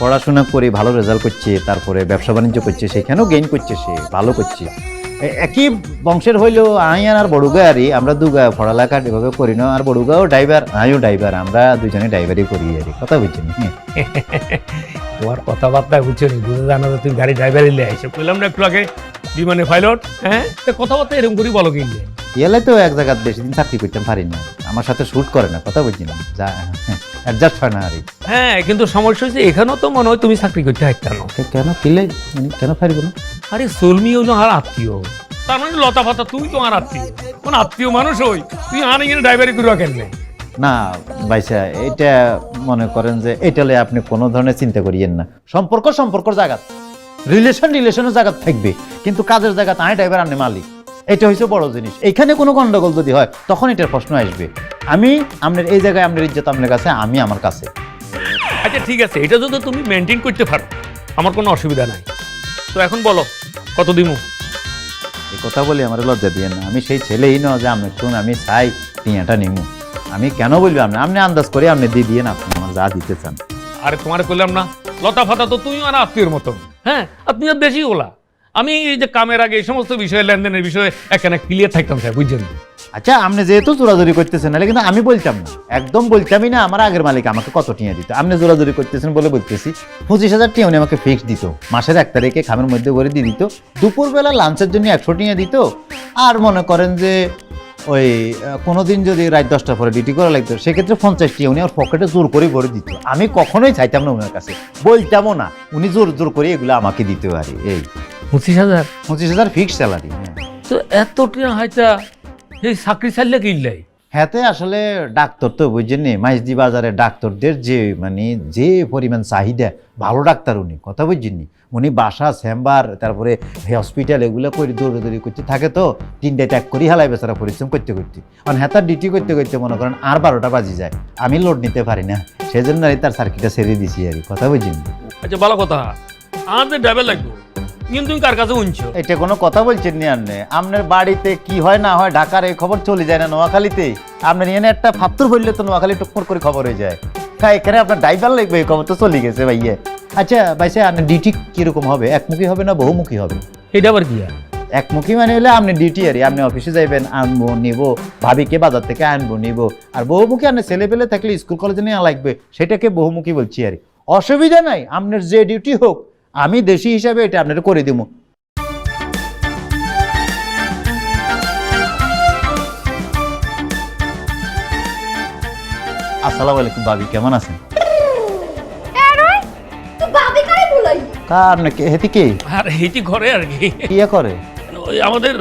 পড়াশোনা করে ভালো রেজাল্ট করছে, তারপরে ব্যবসা বাণিজ্য করছে, সেখানেও গেইন করছে, সে ভালো করছে। একই বংশের হইলেও আই আর বড়ুগা আরই, আমরা দুগা পড়ালেখা এভাবে করি না। আর বড়ুগাও ড্রাইভার, আমিও ড্রাইভার, আমরা দুজনে ড্রাইভারই করি আর কথা বুঝছেন। তোমার কথাবার্তা বুঝছো নি, বুঝে জানো যে তুমি গাড়ি ড্রাইভার এলে এসে বললাম না একটু আগে বিমানে পাইলট। হ্যাঁ, কথাবার্তা এরকম করে বলো কিনলে এলে তো এক জায়গায় বেশি দিন চাকরি করতাম পারি না, আমার সাথে শুট করে না, কথা বুঝছি না, যা অ্যাডজাস্ট হয় না আর। হ্যাঁ, কিন্তু সমস্যা হচ্ছে এখানেও তো মনে হয় তুমি চাকরি করতে হাঁটতাম। কেন কিলে কেন পারিব না? আরে সলমি হলো আর আত্মীয়, তার মানে লতা পাতা তুই তো আর আত্মীয়, কোন আত্মীয় মানুষ হই তুই আর এখানে ড্রাইভারি করবা কেন? না ভাইসা, এটা মনে করেন যে এটালে আপনি কোনো ধরনের চিন্তা করিয়েন না। সম্পর্কর জায়গা, রিলেশনের জায়গা থাকবে, কিন্তু কাজের জায়গা আমি ড্রাইভার, আপনি মালিক, এটা হচ্ছে বড় জিনিস। এইখানে কোনো গন্ডগোল যদি হয় তখন এটার প্রশ্ন আসবে। আমি আপনার এই জায়গায়, আপনার ইজ্জত আপনার কাছে, আমি আমার কাছে। আচ্ছা ঠিক আছে, এটা যদি তুমি মেনটেন করতে পারো আমার কোনো অসুবিধা নাই। তো এখন বলো কত দিমু? এই কথা বলি আমার লজ্জা দিয়ে না, আমি সেই ছেলেই না যে আমি শুন আমি চাই টিয়াটা নিমু। আমি কেন বলবো আপনি, আপনি আন্দাজ করে আপনি দিয়ে দিয়ে না, আপনি আমার যা দিতে চান। আরে তোমার বললাম না, লতা ফাতা তো তুমি আর আত্মীয়র মতো। হ্যাঁ, আপনি আর বেশি ওলা। আমি এই যে কামের আগে এই সমস্ত বিষয়ে, লেনদেনের বিষয়ে এখানে ক্লিয়ার থাকতাম স্যার, বুঝছেন? আচ্ছা, আপনি যেহেতু জোরাজুরি করতেছেন, নাহলে কিন্তু আমি বলতাম না, একদম বলতামই না। আমার আগের মালিক আমাকে কত টিয়া দিত, আপনি জোরাজুরি করতেছেন বলে বলতেছি। 25,000 টিয়া উনি আমাকে ফিক্স দিত, মাসের 1 তারিখে খামের মধ্যে করে দিয়ে দিত। দুপুরবেলা লাঞ্চের জন্য 100 টিয়া দিত। আর মনে করেন যে ওই কোনোদিন যদি রাত 10টার পরে ডিউটি করা লাগতো, সেক্ষেত্রে 50 টিয়া উনি আমার পকেটে জোর করে ভরে দিত। আমি কখনোই চাইতাম না উনার কাছে, বলতামও না, উনি জোর জোর করে এগুলো আমাকে দিতে পারি। এই 25,000? 25,000 ফিক্স স্যালারি। তো এত টিয়া হয়তো এই চাকরি চাইলে কিনলে? হ্যাঁতে আসলে ডাক্তার তো বুঝছেন, মাইজদি বাজারে ডাক্তারদের যে মানে যে পরিমাণ চাহিদা, ভালো ডাক্তার উনি, কথা বুঝছেন। উনি বাসা, চেম্বার, তারপরে হসপিটাল এগুলো করে দৌড়ি করতে থাকে। তো 3টায় ত্যাগ করি হেলায় বেচারা পরিশ্রম করতে করতে, কারণ হ্যাঁ ডিউটি করতে করতে মনে করেন আর 12টা বাজি যায়, আমি লোড নিতে পারি না, সেজন্য তার সার্কিটটা ছেড়ে দিছি আর কথা বুঝছেন। আচ্ছা ভালো কথা, আমাদের ড্রাইভার লাগবে, কিন্তু তুমি কার কাছে উনছো? এটা কোনো কথা বলছেন নি আপনি? আপনার বাড়িতে কি হয় না হয় ঢাকার এই খবর চলে যায় না নোয়াখালীতে? আপনার এখানে একটা ফাত্তর বললে তো নোয়াখালী টুকমর করে খবর হয়ে যায়। হ্যাঁ, এখানে আপনার ড্রাইভার লাগবে, এই খবর তো চলে গেছে ভাইয়া। আচ্ছা ভাইসা, আপনার ডিউটি কিরকম হবে? একমুখী হবে না বহুমুখী হবে? এটা আবার কি? একমুখী মানে হলে আপনি ডিউটি আরই, আপনি অফিসে যাইবেন, আনবো নিবো, ভাবিকে বাজার থেকে আনবো নিবো। আর বহুমুখী আপনি ছেলে পেলে থাকলে স্কুল কলেজে নিয়ে লাগবে, সেটাকে বহুমুখী বলছি আর। অসুবিধা নাই, আপনার যে ডিউটি হোক, আমি দেশি হিসাবে এটা আপনার করে দিব। আসসালামু আলাইকুম ভাবি, কেমন আছেন? কার নাকি হেতি কে? আর এইটি ঘরে আর কি কি করে? আমাদের